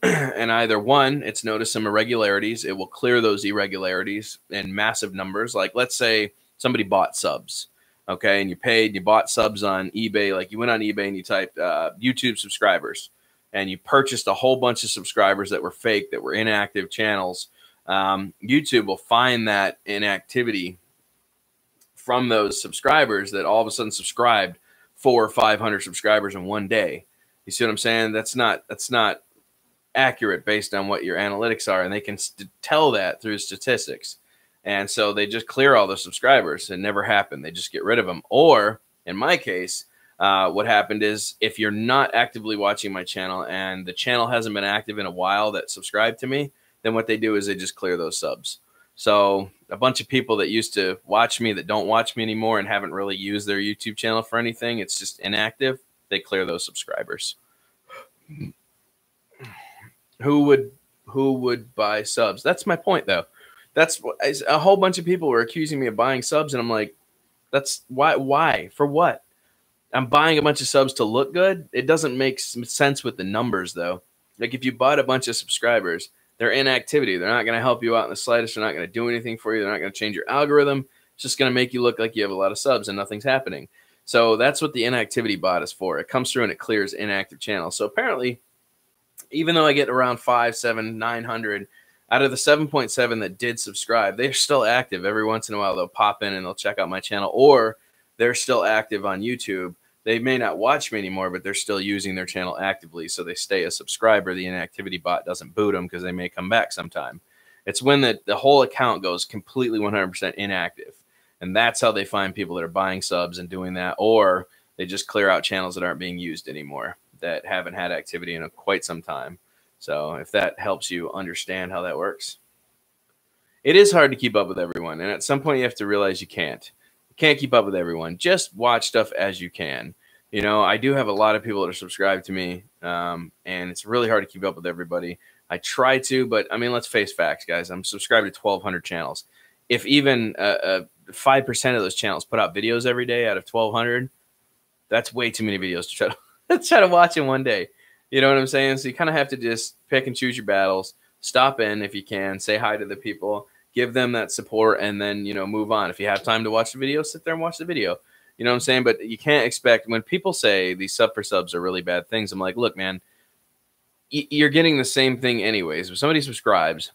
And either one, it's noticed some irregularities. It will clear those irregularities in massive numbers. Like, let's say somebody bought subs, okay, and you bought subs on eBay. Like, you went on eBay and you typed YouTube subscribers, and you purchased a whole bunch of subscribers that were fake, that were inactive channels. YouTube will find that inactivity from those subscribers that all of a sudden subscribed 400 or 500 subscribers in one day. You see what I'm saying? That's not accurate based on what your analytics are, and they can tell that through statistics. And so they just clear all the subscribers. It never happened. They just get rid of them. Or in my case, what happened is, if you're not actively watching my channel and the channel hasn't been active in a while that subscribe to me, then what they do is they just clear those subs. So a bunch of people that used to watch me that don't watch me anymore and haven't really used their YouTube channel for anything, it's just inactive, they clear those subscribers. Who would buy subs? That's my point, though. That's a whole bunch of people were accusing me of buying subs, and I'm like, that's why? For what? I'm buying a bunch of subs to look good. It doesn't make sense with the numbers, though. Like, if you bought a bunch of subscribers, they're inactivity. They're not going to help you out in the slightest. They're not going to do anything for you. They're not going to change your algorithm. It's just going to make you look like you have a lot of subs and nothing's happening. So that's what the inactivity bot is for. It comes through and it clears inactive channels. So apparently, even though I get around 500, 700, 900, out of the 7.7 that did subscribe, they're still active. Every once in a while, they'll pop in and they'll check out my channel, or they're still active on YouTube. They may not watch me anymore, but they're still using their channel actively, so they stay a subscriber. The inactivity bot doesn't boot them because they may come back sometime. It's when the whole account goes completely 100% inactive, and that's how they find people that are buying subs and doing that, or they just clear out channels that aren't being used anymore, that haven't had activity in quite some time. So if that helps you understand how that works. It is hard to keep up with everyone, and at some point you have to realize you can't. You can't keep up with everyone. Just watch stuff as you can. You know, I do have a lot of people that are subscribed to me, and it's really hard to keep up with everybody. I try to, but I mean, let's face facts, guys. I'm subscribed to 1,200 channels. If even 5% of those channels put out videos every day out of 1,200, that's way too many videos to try to watch in one day. You know what I'm saying? So you kind of have to just pick and choose your battles. Stop in if you can. Say hi to the people. Give them that support, and then, you know, move on. If you have time to watch the video, sit there and watch the video. You know what I'm saying? But you can't expect, when people say these sub for subs are really bad things, I'm like, look, man, you're getting the same thing anyways. If somebody subscribes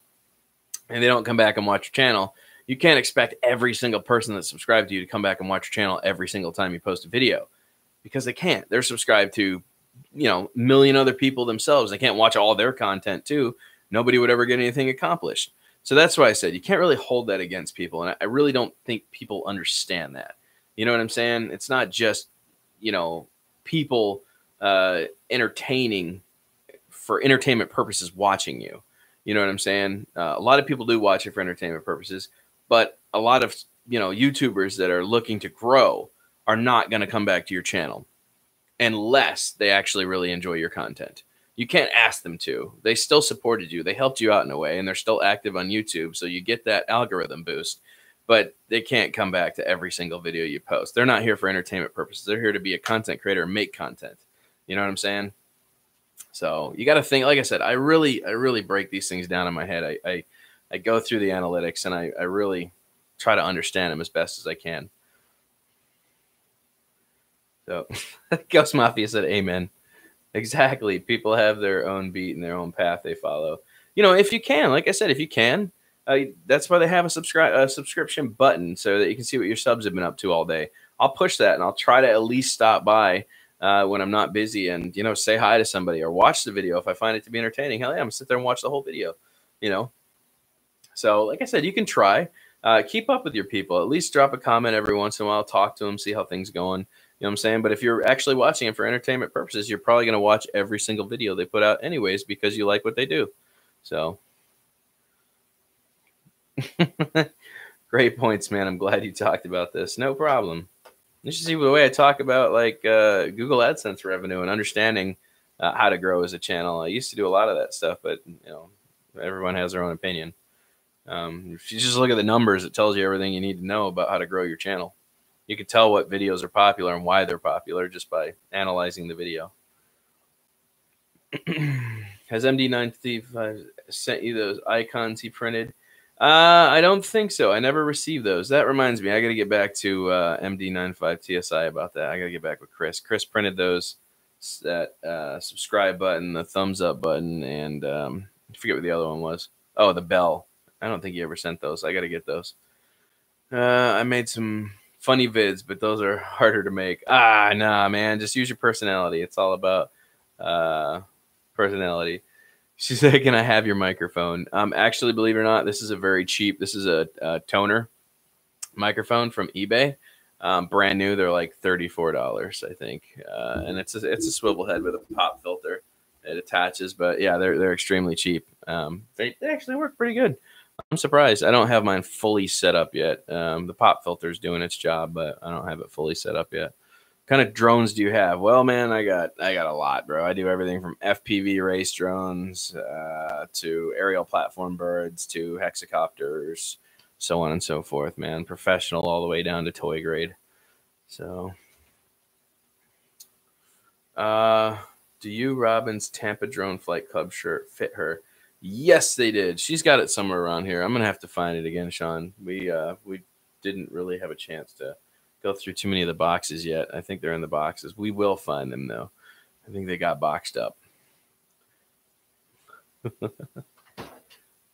and they don't come back and watch your channel, you can't expect every single person that's subscribed to you to come back and watch your channel every single time you post a video, because they can't. They're subscribed to, you know, a million other people themselves. They can't watch all their content too. Nobody would ever get anything accomplished. So that's why I said you can't really hold that against people. And I really don't think people understand that. You know what I'm saying? It's not just, you know, people entertaining for entertainment purposes watching you. You know what I'm saying? A lot of people do watch it for entertainment purposes, but a lot of, you know, YouTubers that are looking to grow are not going to come back to your channel unless they actually really enjoy your content. You can't ask them to. They still supported you. They helped you out in a way, and they're still active on YouTube, so you get that algorithm boost. But they can't come back to every single video you post. They're not here for entertainment purposes. They're here to be a content creator and make content. You know what I'm saying? So you got to think, like I said, I really break these things down in my head. I go through the analytics, and I really try to understand them as best as I can. So Ghost Mafia said, amen. Exactly. People have their own beat and their own path they follow. You know, if you can, like I said, if you can, that's why they have a subscription button, so that you can see what your subs have been up to all day. I'll push that, and I'll try to at least stop by when I'm not busy and, you know, say hi to somebody or watch the video if I find it to be entertaining. Hell yeah, I'm going to sit there and watch the whole video, you know. So like I said, you can try. Keep up with your people. At least drop a comment every once in a while. Talk to them. See how things going. You know what I'm saying? But if you're actually watching it for entertainment purposes, you're probably going to watch every single video they put out anyways because you like what they do. So great points, man. I'm glad you talked about this. No problem. You should see the way I talk about like Google AdSense revenue and understanding how to grow as a channel. I used to do a lot of that stuff, but, you know, everyone has their own opinion. If you just look at the numbers, it tells you everything you need to know about how to grow your channel. You can tell what videos are popular and why they're popular just by analyzing the video. Has MD935 sent you those icons he printed? I don't think so. I never received those. That reminds me, I got to get back to MD95TSI about that. I got to get back with Chris. Chris printed those, that subscribe button, the thumbs up button, and I forget what the other one was. Oh, the bell. I don't think he ever sent those. I got to get those. I made some funny vids, but those are harder to make. Nah, man. Just use your personality. It's all about personality. She said, can I have your microphone? Actually, believe it or not, this is a very cheap, this is a toner microphone from eBay. Brand new. They're like $34, I think. And it's a swivel head with a pop filter. It attaches, but yeah, they're extremely cheap. They actually work pretty good. I'm surprised. I don't have mine fully set up yet. The pop filter is doing its job, but I don't have it fully set up yet. What kind of drones do you have? Well, man, I got a lot, bro. I do everything from FPV race drones to aerial platform birds to hexacopters, so on and so forth, man. Professional all the way down to toy grade. So, do you Robin's Tampa Drone Flight Club shirt fit her? Yes, they did. She's got it somewhere around here. I'm gonna have to find it again, Sean. We didn't really have a chance to go through too many of the boxes yet. I think they're in the boxes. We will find them though. I think they got boxed up.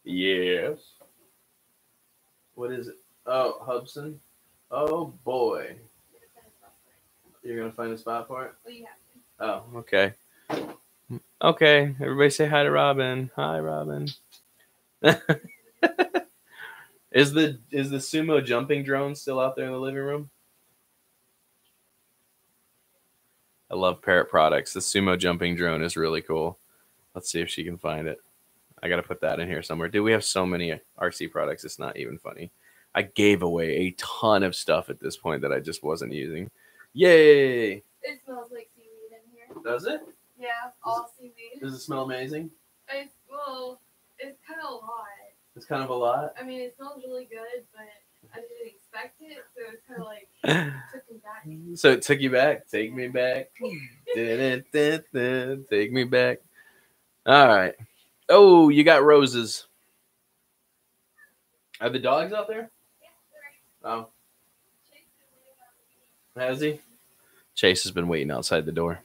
Yes. What is it? Oh, Hudson. Oh boy. You're gonna find a spot for it? Well, you have to. Oh, okay. Okay, everybody say hi to Robin. Hi, Robin. Is the sumo jumping drone still out there in the living room? I love Parrot products. The sumo jumping drone is really cool. Let's see if she can find it. I gotta put that in here somewhere. Dude, we have so many RC products. It's not even funny. I gave away a ton of stuff at this point that I just wasn't using. Yay! It smells like seaweed in here. Does it? Yeah, all seaweed. Does it smell amazing? Well, it's kind of a lot. It's kind of a lot? I mean, it smells really good, but I didn't expect it, so it's kind of like took me back. So it took you back? Take me back. Take me back. All right. Oh, you got roses. Are the dogs out there? Yeah. Oh. Has he? Chase has been waiting outside the door.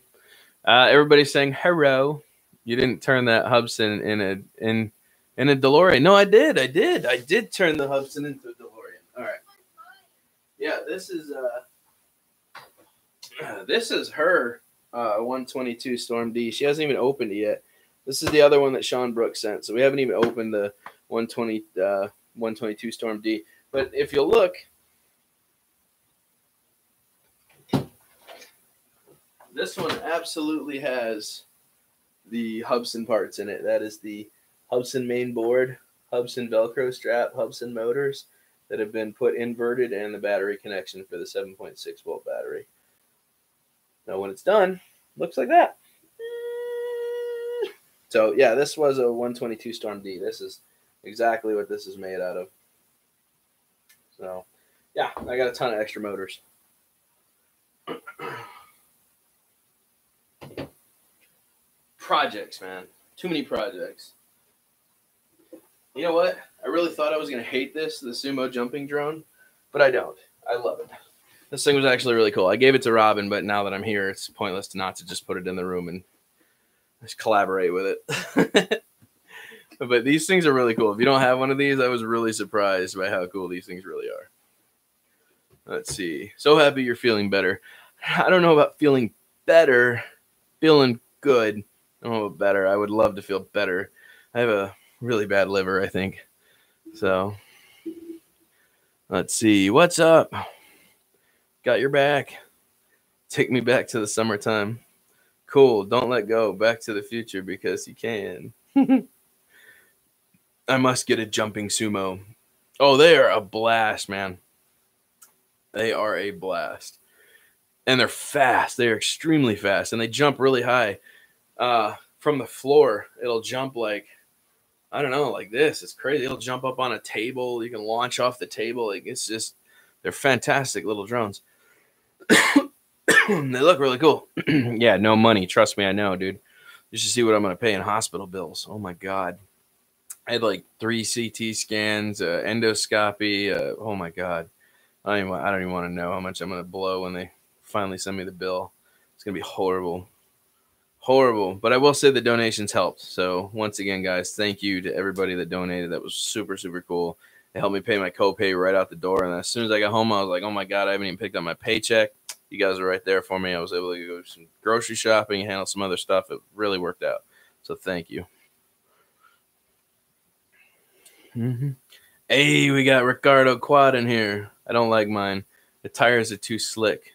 Everybody's saying hello. You didn't turn that Hubson in a DeLorean. No, I did. I did turn the Hubson into a DeLorean. All right. Yeah, this is her 122 Storm D. She hasn't even opened it yet. This is the other one that Sean Brooks sent. So we haven't even opened the 122 Storm D. But if you'll look, this one absolutely has the Hubson parts in it. That is the Hubson main board, Hubson Velcro strap, Hubson motors that have been put inverted, and the battery connection for the 7.6 volt battery. Now when it's done, looks like that. So yeah, this was a 122 Storm D. This is exactly what this is made out of. So yeah, I got a ton of extra motors. Projects, man. Too many projects. You know what? I really thought I was going to hate the sumo jumping drone, but I don't. I love it. This thing was actually really cool. I gave it to Robin, but now that I'm here, it's pointless not to just put it in the room and just collaborate with it. But these things are really cool. If you don't have one of these, I was really surprised by how cool these things really are. Let's see. So happy you're feeling better. I don't know about feeling better. Feeling good. I don't know about better. I would love to feel better. I have a really bad liver, I think. So, let's see. What's up? Got your back. Take me back to the summertime. Cool. Don't let go. Back to the future because you can. I must get a jumping sumo. Oh, they are a blast, man. They are a blast. And they're fast. They are extremely fast. And they jump really high. From the floor, it'll jump like, I don't know, like this. It's crazy. It'll jump up on a table. You can launch off the table. Like, it's just, they're fantastic little drones. They look really cool. Yeah, no money. Trust me, I know, dude. You should see what I'm going to pay in hospital bills. Oh, my God. I had like 3 CT scans, endoscopy. Oh, my God. I don't even want to know how much I'm going to blow when they finally send me the bill. It's going to be horrible. Horrible. But I will say the donations helped. So once again, guys, thank you to everybody that donated. That was super, super cool. It helped me pay my copay right out the door. And as soon as I got home, I was like, oh my God, I haven't even picked up my paycheck. You guys were right there for me. I was able to go some grocery shopping and handle some other stuff. It really worked out. So thank you. Hey, we got Ricardo Quad in here. I don't like mine. The tires are too slick.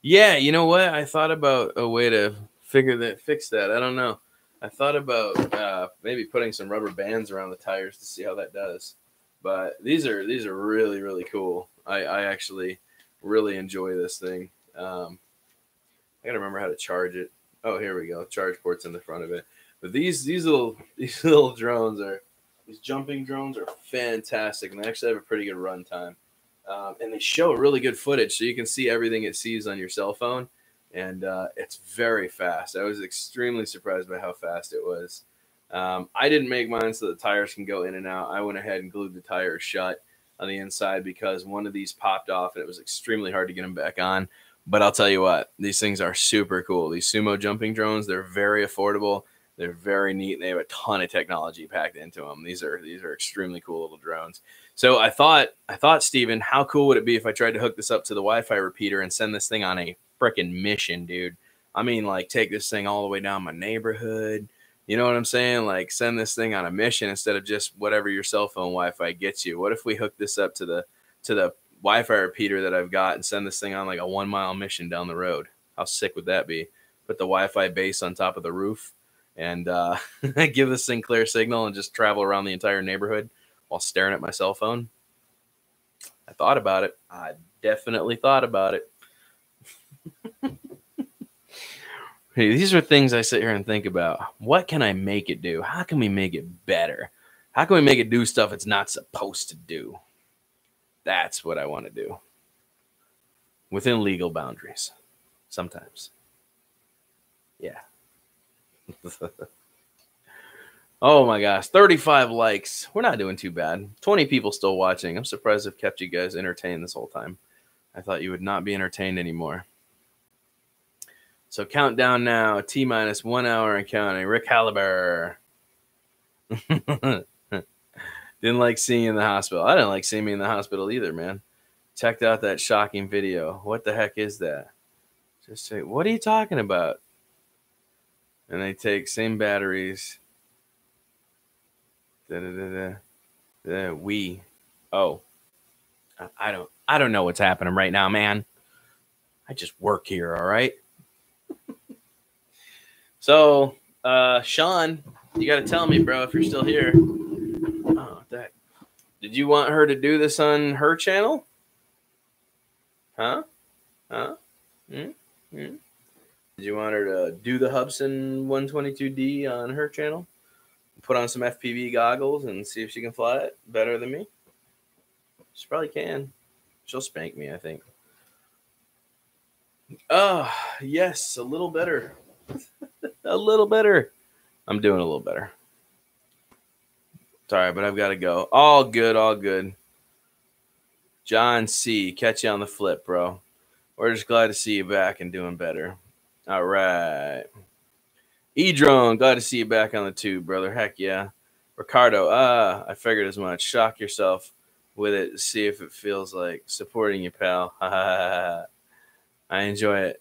Yeah, you know what? I thought about a way to fix that. I don't know. I thought about maybe putting some rubber bands around the tires to see how that does. But these are really, really cool. I actually really enjoy this thing. I gotta remember how to charge it. Oh, here we go. Charge port's in the front of it. But these little drones are, these jumping drones are fantastic, and they actually have a pretty good run time. And they show really good footage, so you can see everything it sees on your cell phone. And it's very fast. I was extremely surprised by how fast it was. I didn't make mine so the tires can go in and out. I went ahead and glued the tires shut on the inside because one of these popped off, and it was extremely hard to get them back on. But I'll tell you what, these things are super cool. These sumo jumping drones, they're very affordable. They're very neat, and they have a ton of technology packed into them. These are extremely cool little drones. So I thought, Steven, how cool would it be if I tried to hook this up to the Wi-Fi repeater and send this thing on a freaking mission, dude. I mean, like, take this thing all the way down my neighborhood. You know what I'm saying? Like, send this thing on a mission instead of just whatever your cell phone Wi-Fi gets you. What if we hook this up to the Wi-Fi repeater that I've got and send this thing on like a 1 mile mission down the road? How sick would that be? Put the Wi-Fi base on top of the roof and give this thing clear signal and just travel around the entire neighborhood while staring at my cell phone. I thought about it. I definitely thought about it. Hey, these are things I sit here and think about. What can I make it do? How can we make it better? How can we make it do stuff it's not supposed to do? That's what I want to do. Within legal boundaries. Sometimes. Yeah. Oh my gosh. 35 likes. We're not doing too bad. 20 people still watching. I'm surprised I've kept you guys entertained this whole time. I thought you would not be entertained anymore. So countdown now. T-minus 1 hour and counting. Rick Halliburton. Didn't like seeing you in the hospital. I didn't like seeing me in the hospital either, man. Checked out that shocking video. What the heck is that? Just say, what are you talking about? And they take same batteries. We. Oh. I don't know what's happening right now, man. I just work here, all right? So, Sean, you got to tell me, bro, if you're still here. Oh, that. Did you want her to do this on her channel? Huh? Did you want her to do the Hubsan 122D on her channel? Put on some FPV goggles and see if she can fly it better than me? She probably can. She'll spank me, I think. Oh, yes, a little better. A little better. I'm doing a little better. Sorry, but I've got to go. All good, all good. John C., catch you on the flip, bro. We're just glad to see you back and doing better. All right. E-Drone, glad to see you back on the tube, brother. Heck yeah. Ricardo, I figured as much. Shock yourself with it. See if it feels like supporting you, pal. I enjoy it,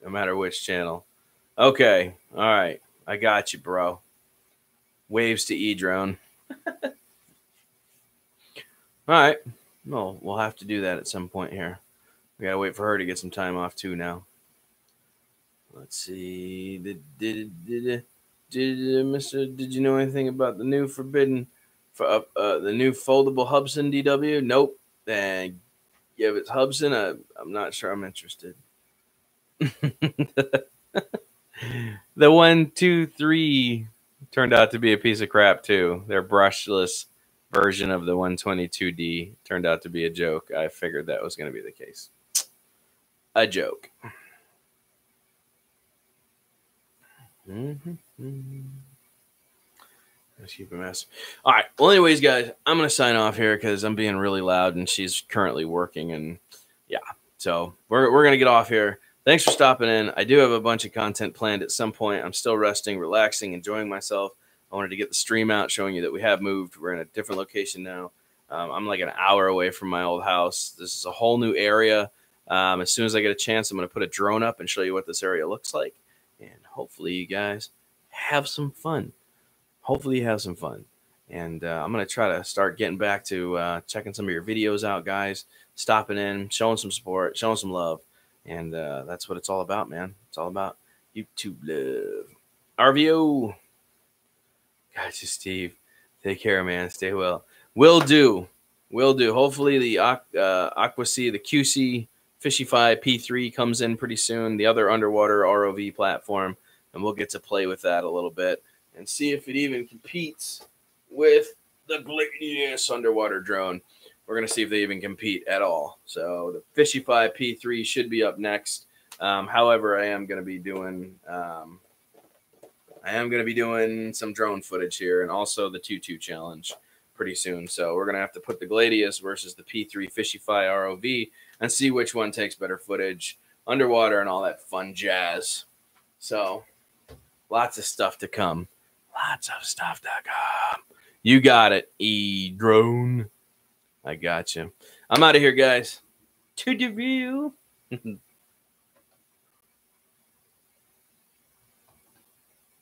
no matter which channel. Okay. All right. I got you, bro. Waves to E-Drone. All right. Well, we'll have to do that at some point here. We got to wait for her to get some time off, too, now. Let's see. Did you know anything about the new forbidden, the new foldable Hubsan DW? Nope. And yeah, if it's Hubsan, I'm not sure I'm interested. The 1, 2, 3 turned out to be a piece of crap too. Their brushless version of the 122D turned out to be a joke. I figured that was going to be the case. A joke. Let's keep a mess. All right. Well, anyways, guys, I'm going to sign off here because I'm being really loud and she's currently working. And yeah, so we're going to get off here. Thanks for stopping in. I do have a bunch of content planned at some point. I'm still resting, relaxing, enjoying myself. I wanted to get the stream out showing you that we have moved. We're in a different location now. I'm like an hour away from my old house. This is a whole new area. As soon as I get a chance, I'm going to put a drone up and show you what this area looks like. And hopefully you guys have some fun. Hopefully you have some fun. And I'm going to try to start getting back to checking some of your videos out, guys. Stopping in, showing some support, showing some love. And that's what it's all about, man. It's all about YouTube love. RVO. Gotcha, Steve. Take care, man. Stay well. Will do. Will do. Hopefully the Aquasea, the QC Fishify P3 comes in pretty soon. The other underwater ROV platform. And we'll get to play with that a little bit. And see if it even competes with the Gladius underwater drone. We're going to see if they even compete at all. So the Fishify P3 should be up next. However, I am going to be doing some drone footage here and also the Tutu challenge pretty soon. So we're going to have to put the Gladius versus the P3 Fishify ROV and see which one takes better footage underwater and all that fun jazz. So lots of stuff to come. Lots of stuff to come. You got it, E-Drone. I got you. I'm out of here, guys. To the view.